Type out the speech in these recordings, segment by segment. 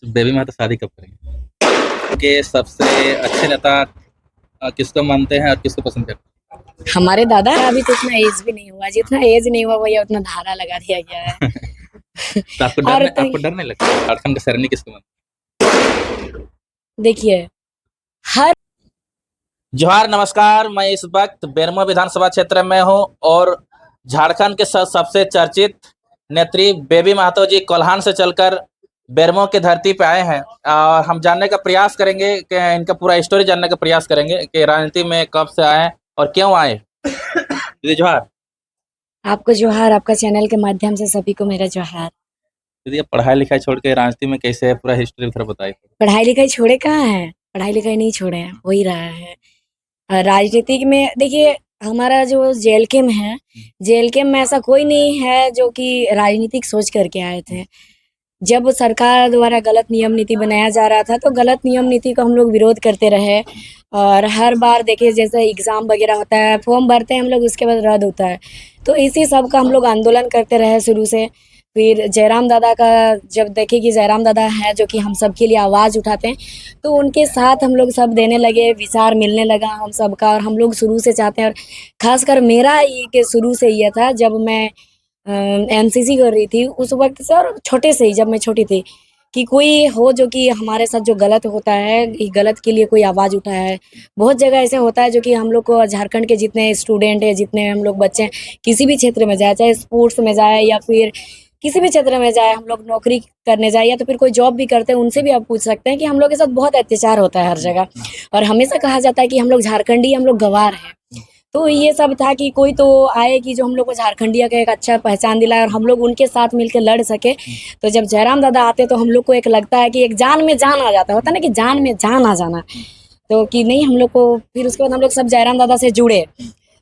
Baby माँ तो शादी कब करेंगे? कि सबसे अच्छे नेता किसको मानते हैं और किसको पसंद करते हमारे दादा का अभी तो इतना एज भी नहीं हुआ, जितना एज नहीं हुआ भैया उतना धारा लगा दिया गया है। हैं? तो और तो आपको डर नहीं लगता झारखंड का सरनी किसको मानते देखिए हर हैं? जोहार, नमस्कार। मैं इस वक्त बेरमो विधानसभा क्षेत्र में हूँ और झारखंड के सबसे चर्चित नेत्री बेबी महतो जी कोल्हान से चलकर बेरमो की धरती पे आए हैं और हम जानने का प्रयास करेंगे कि इनका पूरा स्टोरी जानने का प्रयास करेंगे कि राजनीति में कब से आए और क्यों आए। दीदी जोहार। आपको जोहार, आपका चैनल के माध्यम से सभी को मेरा जोहार। दीदी अब पढ़ाई लिखाई छोड़ के राजनीति में कैसे है, पूरा हिस्ट्री थोड़ा बताइए। पढ़ाई लिखाई छोड़े कहाँ है, पढ़ाई लिखाई नहीं छोड़े हैं, हो ही रहा है। राजनीतिक में देखिए हमारा जो जेएलके में है, जेएलके में ऐसा कोई नहीं है जो कि राजनीतिक सोच करके आए थे। जब सरकार द्वारा गलत नियम नीति बनाया जा रहा था तो गलत नियम नीति को हम लोग विरोध करते रहे और हर बार देखिए जैसे एग्ज़ाम वगैरह होता है, फॉर्म भरते हैं हम लोग, उसके बाद रद्द होता है। तो इसी सब का हम लोग आंदोलन करते रहे शुरू से। फिर जयराम दादा का जब देखे कि जयराम दादा है जो कि हम सब के लिए आवाज़ उठाते हैं, तो उनके साथ हम लोग सब देने लगे, विचार मिलने लगा हम सबका। और हम लोग शुरू से चाहते हैं, और ख़ासकर मेरा ये कि शुरू से ये था जब मैं एनसीसी कर रही थी उस वक्त से, और छोटे से ही जब मैं छोटी थी, कि कोई हो जो कि हमारे साथ जो गलत होता है, गलत के लिए कोई आवाज़ उठाया है। बहुत जगह ऐसे होता है जो कि हम लोग को झारखंड के जितने स्टूडेंट हैं, जितने हम लोग बच्चे हैं, किसी भी क्षेत्र में जाए, चाहे स्पोर्ट्स में जाए या फिर किसी भी क्षेत्र में जाए, हम लोग नौकरी करने जाए या तो फिर कोई जॉब भी करते हैं, उनसे भी आप पूछ सकते हैं कि हम लोग के साथ बहुत अत्याचार होता है हर जगह। और हमेशा कहा जाता है कि हम लोग झारखंडी, हम लोग गँवार हैं। तो ये सब था कि कोई तो आए कि जो हम लोग को झारखंडिया का एक अच्छा पहचान दिलाए और हम लोग उनके साथ मिलकर लड़ सके। तो जब जयराम दादा आते तो हम लोग को एक लगता है कि एक जान में जान आ जाता होता है ना, कि जान में जान आ जाना। तो कि नहीं, हम लोग को फिर उसके बाद हम लोग सब जयराम दादा से जुड़े।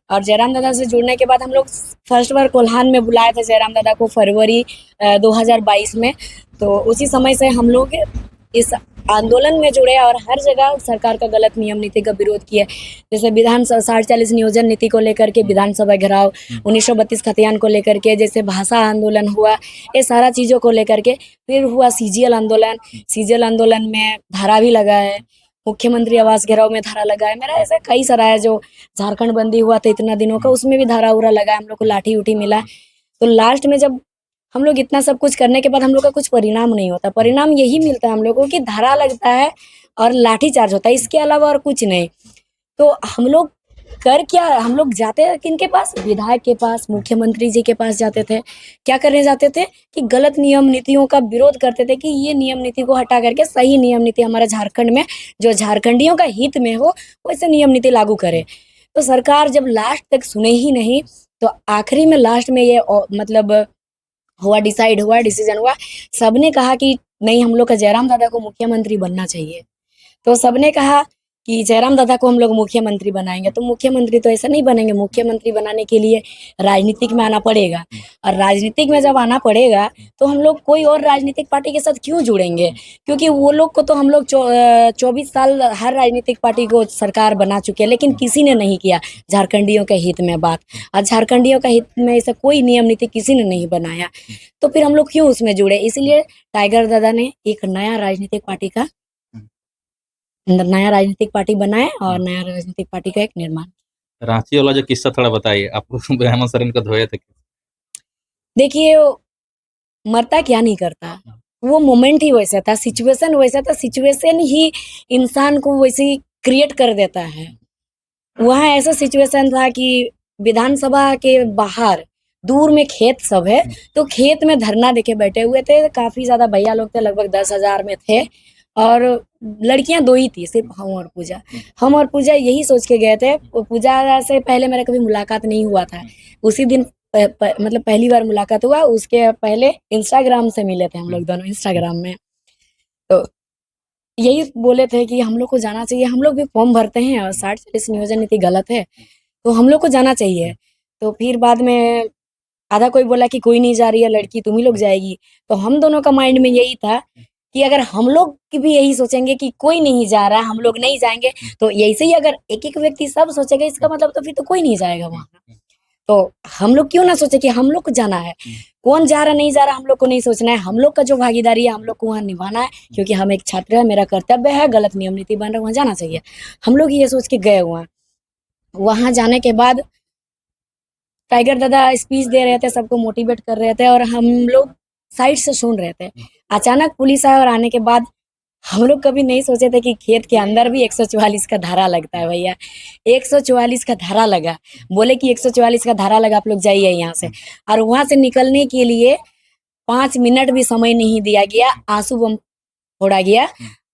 और जयराम दादा से जुड़ने के बाद हम लोग फर्स्ट बार कोल्हान में बुलाए थे जयराम दादा को, फरवरी 2022 में। तो उसी समय से हम लोग इस आंदोलन में जुड़े और हर जगह सरकार का गलत नियम नीति का विरोध किया। जैसे विधानसभा 47 नियोजन नीति को लेकर के विधानसभा घेराव, 1932 खतियान को लेकर के, जैसे भाषा आंदोलन हुआ, ये सारा चीज़ों को लेकर के। फिर हुआ सीजीएल आंदोलन, सीजीएल आंदोलन में धारा भी लगा है, मुख्यमंत्री आवास घेराव में धारा लगा है मेरा। ऐसा कई सारा है, जो झारखंड बंदी हुआ था इतना दिनों का, उसमें भी धारा उरा लगा है, हम लोग को लाठी उठी मिला। तो लास्ट में जब हम लोग इतना सब कुछ करने के बाद हम लोग का कुछ परिणाम नहीं होता, परिणाम यही मिलता है हम लोगों को कि धारा लगता है और लाठी चार्ज होता है, इसके अलावा और कुछ नहीं। तो हम लोग कर क्या, हम लोग जाते हैं किनके पास, विधायक के पास, मुख्यमंत्री जी के पास जाते थे। क्या करने जाते थे कि गलत नियम नीतियों का विरोध करते थे कि ये नियम नीति को हटा करके सही नियम नीति हमारा झारखंड में, जो झारखंडियों का हित में हो, वैसे नियम नीति लागू करे। तो सरकार जब लास्ट तक सुने ही नहीं, तो आखिरी में लास्ट में ये मतलब हुआ, डिसाइड हुआ, डिसीजन हुआ। सबने कहा कि नहीं, हम लोग का जयराम दादा को मुख्यमंत्री बनना चाहिए। तो सबने कहा कि जयराम दादा को हम लोग मुख्यमंत्री बनाएंगे। तो मुख्यमंत्री तो ऐसा नहीं बनेंगे, मुख्यमंत्री बनाने के लिए राजनीतिक में आना पड़ेगा। और राजनीतिक में जब आना पड़ेगा तो हम लोग कोई और राजनीतिक पार्टी के साथ क्यों जुड़ेंगे, क्योंकि वो लोग को तो हम लोग 24 साल हर राजनीतिक पार्टी को सरकार बना चुके हैं, लेकिन किसी ने नहीं किया झारखंडियों के हित में बात। और झारखंडियों का हित में ऐसा कोई नियम नीति किसी ने नहीं बनाया, तो फिर हम लोग क्यों उसमें जुड़े। इसलिए टाइगर दादा ने एक नया राजनीतिक पार्टी का, नया राजनीतिक पार्टी बनाए और नया राजनीतिक पार्टी का एक निर्माण। रांची वाला जो किस्सा थोड़ा बताइए, आपको हेमंत सोरेन को धोए थे। देखिए मरता क्या नहीं करता, वो मोमेंट ही वैसा था, सिचुएशन वैसा था, सिचुएशन ही इंसान को वैसे क्रिएट कर देता है। वहाँ ऐसा सिचुएशन था कि विधानसभा के बाहर दूर में खेत सब है, तो खेत में धरना देके बैठे हुए थे। काफी ज्यादा भैया लोग थे, लगभग 10,000 में थे, और लड़कियां दो ही थी, सिर्फ हम और पूजा। हम और पूजा यही सोच के गए थे। पूजा से पहले मेरा कभी मुलाकात नहीं हुआ था। उसी दिन मतलब पहली बार मुलाकात हुआ, उसके पहले इंस्टाग्राम से मिले थे हम लोग दोनों, इंस्टाग्राम में। तो यही बोले थे कि हम लोग को जाना चाहिए, हम लोग भी फॉर्म भरते हैं और 60-40 नियोजन नीति गलत है, तो हम लोग को जाना चाहिए। तो फिर बाद में आधा कोई बोला कि कोई नहीं जा रही है लड़की, तुम ही लोग जाएगी। तो हम दोनों का माइंड में यही था कि अगर हम लोग की भी यही सोचेंगे कि कोई नहीं जा रहा, हम लोग नहीं जाएंगे, तो ऐसे ही अगर एक एक व्यक्ति सब सोचेगा, इसका मतलब तो फिर तो कोई नहीं जाएगा वहाँ। तो हम लोग क्यों ना सोचे कि हम लोग को जाना है। कौन जा रहा नहीं जा रहा हम लोग को नहीं सोचना है, हम लोग का जो भागीदारी है हम लोग को वहाँ निभाना है, क्योंकि हम एक छात्र है, मेरा कर्तव्य है, गलत नियम नीति बन रहा है वहाँ जाना चाहिए। हम लोग ये सोच के गए वहाँ जाने के बाद टाइगर दादा स्पीच दे रहे थे, सबको मोटिवेट कर रहे थे और हम लोग साइड से सुन रहे थे। अचानक पुलिस आया और आने के बाद हम लोग कभी नहीं सोचे थे कि खेत के अंदर भी 144 का धारा लगता है भैया। 144 का धारा लगा, बोले कि 144 का धारा लगा, आप लोग जाइए यहाँ से। और वहां से निकलने के लिए 5 मिनट भी समय नहीं दिया गया, आंसू बम फोड़ा गया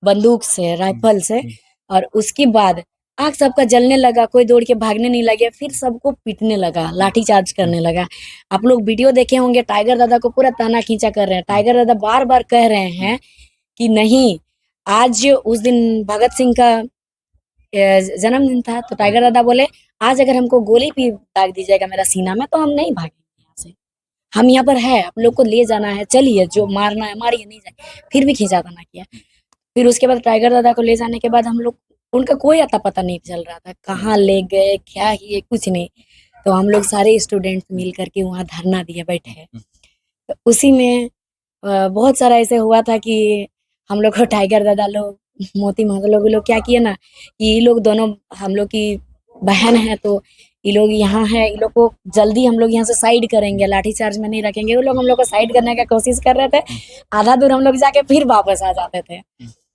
बंदूक से, राइफल से। और उसके बाद आग सबका जलने लगा, कोई दौड़ के भागने नहीं लगे, फिर सबको पीटने लगा, लाठी चार्ज करने लगा। आप लोग वीडियो देखे होंगे, टाइगर दादा को पूरा ताना खींचा कर रहे हैं। टाइगर दादा बार बार कह रहे हैं कि नहीं, आज उस दिन भगत सिंह का जन्मदिन था, तो टाइगर दादा बोले आज अगर हमको गोली भी दाग दी जाएगा मेरा सीना में तो हम नहीं भागेंगे यहाँ से, हम यहाँ पर है, आप लोग को ले जाना है, चलिए, जो मारना है मारिए, नहीं जाए। फिर भी खींचा ताना किया। फिर उसके बाद टाइगर दादा को ले जाने के बाद हम लोग, उनका कोई अता पता नहीं चल रहा था, कहाँ ले गए, क्या किए, कुछ नहीं। तो हम लोग सारे स्टूडेंट मिल करके वहाँ धरना दिए बैठे। तो उसी में बहुत सारा ऐसे हुआ था कि हम लोग को टाइगर दादा लोग, मोती महतो लोग क्या किए ना, कि ये लोग दोनों हम लोग की बहन है, तो ये लोग यहाँ है, ये लोग को जल्दी हम लोग यहाँ से साइड करेंगे, लाठी चार्ज में नहीं रखेंगे। वो लोग हम लोग को साइड करने का कोशिश कर रहे थे। आधा दूर हम लोग जाके फिर वापस आ जाते थे।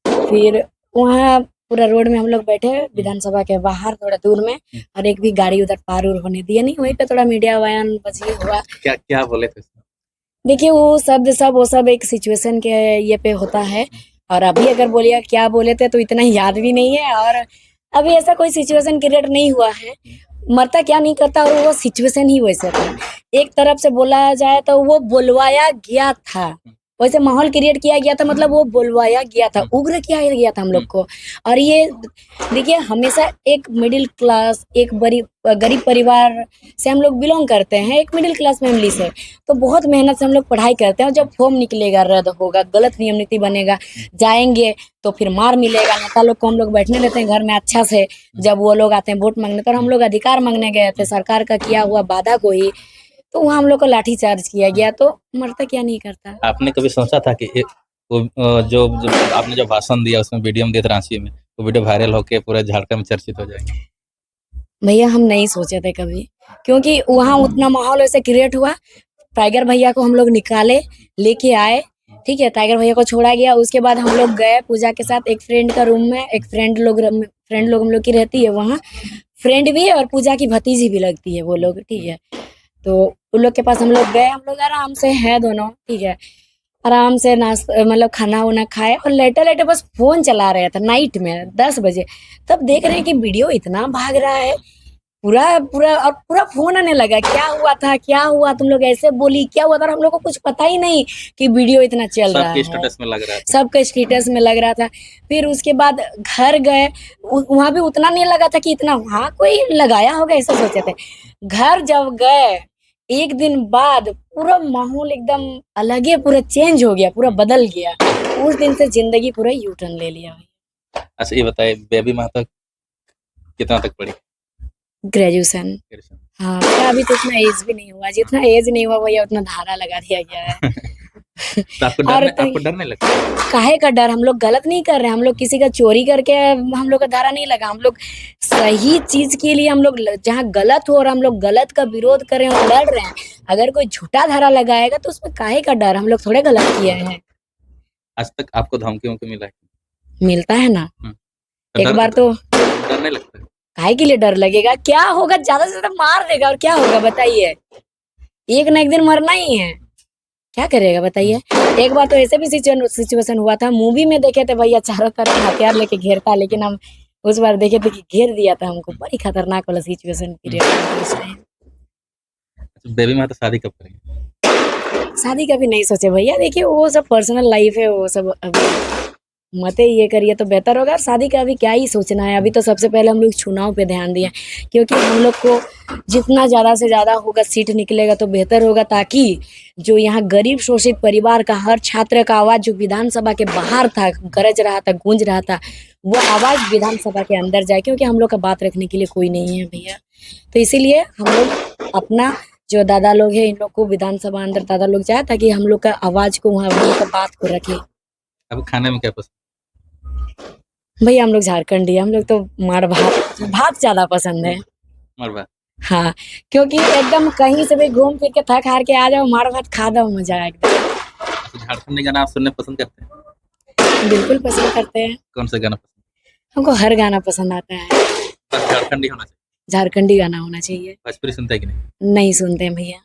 फिर वहाँ पूरा रोड में हम लोग बैठे, विधानसभा के बाहर थोड़ा दूर में, और एक भी गाड़ी उधर पार उर होने दिया नहीं। वहीं पे थोड़ा मीडिया बयान बची हुआ। क्या क्या बोले थे? देखिए वो सब एक सिचुएशन के ये पे होता है, और अभी अगर बोलिए क्या बोले थे तो इतना याद भी नहीं है, और अभी ऐसा कोई सिचुएशन क्रिएट नहीं हुआ है। मरता क्या नहीं करता, और वो सिचुएशन ही वैसे था। एक तरफ से बोला जाए तो वो बुलवाया गया था, वैसे माहौल क्रिएट किया गया था, मतलब वो बुलवाया गया था, उग्र किया गया था हम लोग को। और ये देखिए, हमेशा एक मिडिल क्लास, एक गरीब परिवार से हम लोग बिलोंग करते हैं, एक मिडिल क्लास फैमिली से, तो बहुत मेहनत से हम लोग पढ़ाई करते हैं। और जब फॉर्म निकलेगा, रद्द होगा, गलत नियम नीति बनेगा, जाएंगे तो फिर मार मिलेगा। नेता लोग को हम लोग बैठने देते हैं घर में अच्छा से, जब वो लोग आते हैं वोट मांगने, तो हम लोग अधिकार मांगने गए थे सरकार का किया हुआ वादा को ही, तो वहाँ हम लोग को लाठी चार्ज किया गया। तो मरता क्या नहीं करता। आपने कभी सोचा था कि जो आपने जो भाषण दिया उसमें वीडियो में दिया था रांची में, वो वीडियो वायरल होके पूरे झारखंड में चर्चित हो जाएगा? भैया हम नहीं सोचे थे कभी, क्योंकि वहाँ उतना माहौल ऐसे क्रिएट हुआ। टाइगर भैया को हम लोग निकाले, लेके आए, ठीक है, टाइगर भैया को छोड़ा गया। उसके बाद हम लोग गए पूजा के साथ एक फ्रेंड का रूम में, एक फ्रेंड लोग हम लोग की रहती है वहाँ, फ्रेंड भी और पूजा की भतीजी भी लगती है वो लोग, ठीक है। तो उन लोग के पास हम लोग गए, हम लोग आराम से हैं दोनों, ठीक है, आराम से नाश्ता मतलब खाना वाना खाए, और लेटे लेटे बस फोन चला रहे थे नाइट में 10 बजे। तब देख रहे हैं कि वीडियो इतना भाग रहा है, पूरा फोन आने लगा, क्या हुआ था, क्या हुआ, तुम लोग ऐसे बोली, क्या हुआ था। और हम लोग को कुछ पता ही नहीं कि वीडियो इतना चल रहा है, स्टेटस में लग रहा था, सबका स्टेटस में लग रहा था। फिर उसके बाद घर गए, वहां भी उतना नहीं लगा था कि इतना वहां कोई लगाया होगा, ऐसा सोचे थे। घर जब गए एक दिन बाद पूरा माहौल एकदम अलग ही, पूरा चेंज हो गया, पूरा बदल गया। उस दिन से जिंदगी पूरा यू टर्न ले लिया। अच्छा ये बताइए, बेबी महतो कितना तक पढ़ी? ग्रेजुएशन। हाँ, मेरा अभी तो इतना एज भी नहीं हुआ, जितना एज नहीं हुआ भैया उतना धारा लगा दिया गया है। तो आपको डर नहीं लगता? काहे का डर, हम लोग गलत नहीं कर रहे हैं, हम लोग किसी का चोरी करके हम लोग का धारा नहीं लगा। हम लोग सही चीज के लिए, हम लोग जहाँ गलत हो और हम लोग गलत का विरोध कर रहे हैं और लड़ रहे हैं, अगर कोई झूठा धारा लगाएगा तो उसमें काहे का डर, हम लोग थोड़े गलत किए हैं। आज तक आपको धमकियों को मिला है? मिलता है ना, एक बार तो। डर नहीं लगता? काहे के लिए डर लगेगा, क्या होगा, ज्यादा से ज्यादा मार देगा और क्या होगा बताइए, एक ना एक दिन मरना ही है, क्या करेगा बताइए। एक बार तो ऐसे भी सिचुएशन हुआ था, मूवी में देखे थे भैया चारों तरफ हथियार लेके घेरता, लेकिन हम उस बार देखे थे कि घेर दिया था हमको, बड़ी खतरनाक वाला सिचुएशन क्रिएट। बेबी महतो शादी कब करेंगे? शादी का भी नहीं सोचे भैया, देखिए वो सब पर्सनल लाइफ है, वो सब अभी मत ये करिए तो बेहतर होगा। शादी का अभी क्या ही सोचना है, अभी तो सबसे पहले हम लोग चुनाव पे ध्यान दिए, क्योंकि हम लोग को जितना ज़्यादा से ज़्यादा होगा सीट निकलेगा तो बेहतर होगा, ताकि जो यहाँ गरीब शोषित परिवार का हर छात्र का आवाज़ जो विधानसभा के बाहर था, गरज रहा था, गूंज रहा था, वो आवाज़ विधानसभा के अंदर जाए, क्योंकि हम लोग का बात रखने के लिए कोई नहीं है भैया। तो इसीलिए हम लोग अपना जो दादा लोग हैं इन लोग को विधानसभा अंदर दादा लोग जाए ताकि हम लोग का आवाज को वहाँ हम लोग का बात को रखे। अब खाने में क्या पसंद? भैया हम लोग झारखंडी हैं, हम लोग तो माड़ भात भात ज्यादा पसंद है। मरवा। हाँ, क्योंकि एकदम कहीं से भी घूम फिर के थक हार के आ जाओ, माड़ भात खा दो, मजा आए एकदम। तो झारखंडी गाना आप सुनने पसंद करते हैं? बिल्कुल पसंद करते हैं, कौन सा गाना पसंद? हमको हर गाना पसंद आता है। बस झारखंडी होना चाहिए? झारखंडी गाना होना चाहिए। भोजपुरी सुनते हैं कि नहीं? नहीं सुनते हैं भैया,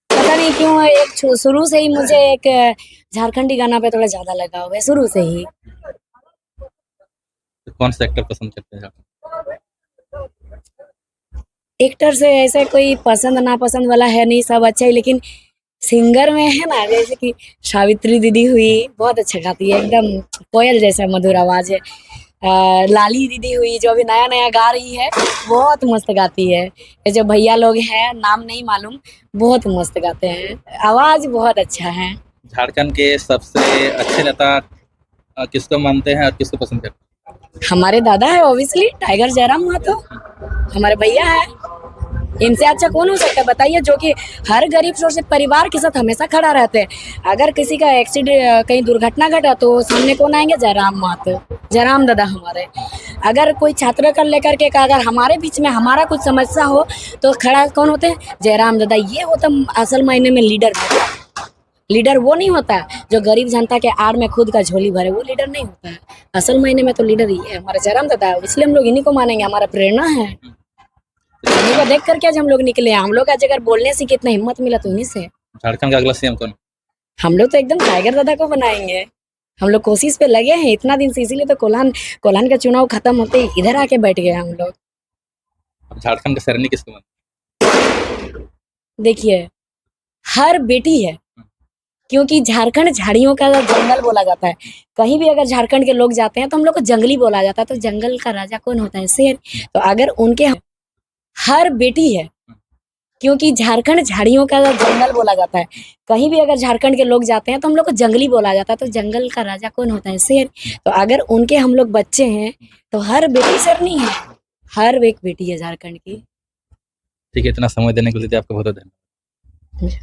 पता नहीं क्यों एक शुरू से ही मुझे एक झारखंडी गाना पे थोड़ा ज्यादा लगाव है, शुरू से ही। तो कौन सा एक्टर पसंद करते हैं? एक्टर से ऐसे कोई पसंद नापसंद वाला है नहीं, सब अच्छा है, लेकिन सिंगर में है ना, जैसे कि सावित्री दीदी हुई, बहुत अच्छा गाती है, एकदम कोयल जैसा मधुर आवाज है। लाली दीदी हुई जो अभी नया नया गा रही है, बहुत मस्त गाती है। ये जो भैया लोग हैं, नाम नहीं मालूम, बहुत मस्त गाते हैं, आवाज बहुत अच्छा है। झारखंड के सबसे अच्छे नेता किसको मानते हैं और किसको पसंद करते हैं? हमारे दादा है ऑब्वियसली, टाइगर जयराम महतो हमारे भैया है। इनसे अच्छा कौन हो सकता है बताइए, जो कि हर गरीब शोषित परिवार के साथ हमेशा खड़ा रहते हैं। अगर किसी का एक्सीडेंट, कहीं दुर्घटना घटा तो सामने कौन आएंगे? जयराम महतो, जयराम दादा हमारे। अगर कोई छात्र कर लेकर के अगर हमारे बीच में हमारा कुछ समस्या हो तो खड़ा कौन होते हैं? जयराम दादा। ये होता असल मायने में लीडर। लीडर वो नहीं होता जो गरीब जनता के आड़ में खुद का झोली भरे, वो लीडर नहीं होता है। असल मायने में तो लीडर ही है हमारा जयराम दादा, इसलिए हम लोग इन्हीं को मानेंगे, हमारा प्रेरणा है। इन्हीं को देख करके आज हम लोग निकले हैं। हम लोग आज अगर बोलने से कितना हिम्मत मिला तो इन्हीं से। झारखंड का अगला सीएम कौन? हम लोग तो एकदम टाइगर दादा को बनाएंगे, हम लोग कोशिश पे लगे हैं इतना दिन से, इसीलिए तो कोल्हान का चुनाव खत्म होते ही इधर आके बैठ गए हम लोग। अब झारखंड का सरनी किसको मानते? देखिए, हर बेटी है, क्योंकि झारखंड झाड़ियों का जंगल बोला जाता है। कहीं भी अगर झारखंड के लोग जाते हैं तो हम लोग को जंगली बोला जाता है। तो जंगल का राजा कौन होता है? शेर। तो अगर उनके हर बेटी है, क्योंकि झारखंड झाड़ियों का जंगल बोला जाता है। कहीं भी अगर झारखंड के लोग जाते हैं तो हम लोग को जंगली बोला जाता है। तो जंगल का राजा कौन होता है? शेर। तो अगर उनके हम लोग बच्चे हैं तो हर बेटी शेरनी है, हर एक बेटी है झारखंड की। ठीक है, इतना समय देने के लिए आपका बहुत बहुत धन्यवाद।